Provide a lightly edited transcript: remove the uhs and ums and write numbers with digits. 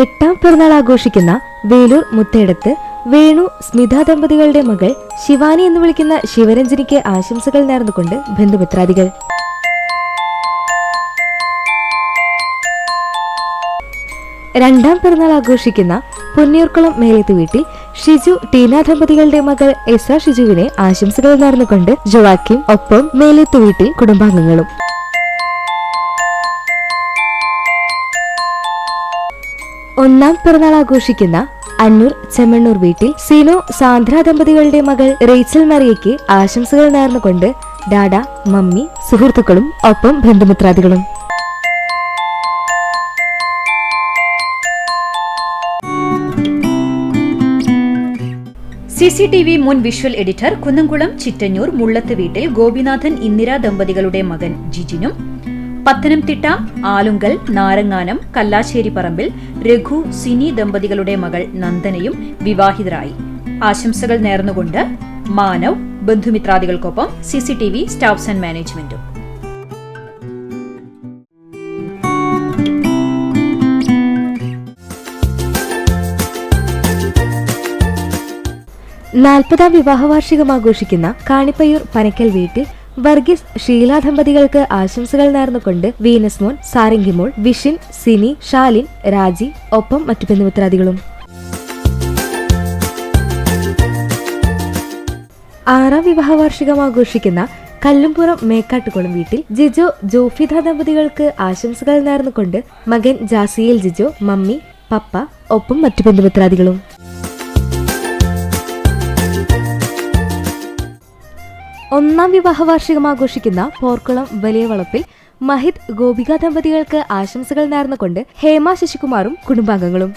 8ാം പിറന്നാൾ ആഘോഷിക്കുന്ന വേലൂർ മുത്തേടത്ത് വേണു സ്മിത ദമ്പതികളുടെ മകൾ ശിവാനി എന്ന് വിളിക്കുന്ന ശിവരഞ്ജനിക്ക് ആശംസകൾ നേർന്നുകൊണ്ട് ബന്ധുമിത്രാദികൾ. രണ്ടാം പിറന്നാൾ ആഘോഷിക്കുന്ന പൊന്നിയൂർക്കുളം മേലേത്ത് വീട്ടിൽ ഷിജു ടീന ദമ്പതികളുടെ മകൾ എസ്ര ഷിജുവിനെ ആശംസകൾ നേർന്നുകൊണ്ട് ജോവാക്കിം ഒപ്പം മേലേത്ത് വീട്ടിൽ കുടുംബാംഗങ്ങളും. ഒന്നാം പിറന്നാൾ ആഘോഷിക്കുന്ന അന്നൂർ ചെമ്മണ്ണൂർ വീട്ടിൽ സീനോ സാന്ദ്ര ദമ്പതികളുടെ മകൾ റേച്ചൽ മറിയയ്ക്ക് ആശംസകൾ നേർന്നുകൊണ്ട് ഡാഡ, മമ്മി, സുഹൃത്തുക്കളും ഒപ്പം ബന്ധുമിത്രാദികളും. CCTV മുൻ വിഷ്വൽ എഡിറ്റർ കുന്നംകുളം ചിറ്റഞ്ഞൂർ മുള്ളത്ത് വീട്ടിൽ ഗോപിനാഥൻ ഇന്ദിര ദമ്പതികളുടെ മകൻ ജിജിനും, പത്തനംതിട്ട ആലുങ്കൽ നാരങ്ങാനം കല്ലാശ്ശേരി പറമ്പിൽ രഘു സിനി ദമ്പതികളുടെ മകൾ നന്ദനയും വിവാഹിതരായി. ആശംസകൾ നേർന്നുകൊണ്ട് മാനവ്, ബന്ധുമിത്രാദികൾക്കൊപ്പം CCTV സ്റ്റാഫ്സ് ആൻഡ് മാനേജ്മെന്റും. നാൽപ്പതാം വിവാഹവാർഷികം ആഘോഷിക്കുന്ന കാണിപ്പയ്യൂർ പനക്കൽ വീട്ടിൽ വർഗീസ് ഷീല ദമ്പതികൾക്ക് ആശംസകൾ നേർന്നുകൊണ്ട് വീനസ് മോൻ, സാരംഗിമോൾ, വിഷിൻ, സിനി, ഷാലിൻ, രാജി ഒപ്പം മറ്റു ബന്ധുമിത്രാദികളും. 6ാം വിവാഹവാർഷികം ആഘോഷിക്കുന്ന കല്ലുംപുറം മേക്കാട്ടുകുളം വീട്ടിൽ ജിജോ ജോഫിത ദമ്പതികൾക്ക് ആശംസകൾ നേർന്നുകൊണ്ട് മകൻ ജാസിയേൽ ജിജോ, മമ്മി, പപ്പ ഒപ്പം മറ്റു ബന്ധുമിത്രാദികളും. 1ാം വിവാഹവാർഷികം ആഘോഷിക്കുന്ന പോർക്കുളം വലിയ വളപ്പിൽ മഹിത് ഗോപിക ദമ്പതികൾക്ക് ആശംസകൾ നേർന്നുകൊണ്ട് ഹേമ ശശികുമാറും കുടുംബാംഗങ്ങളും.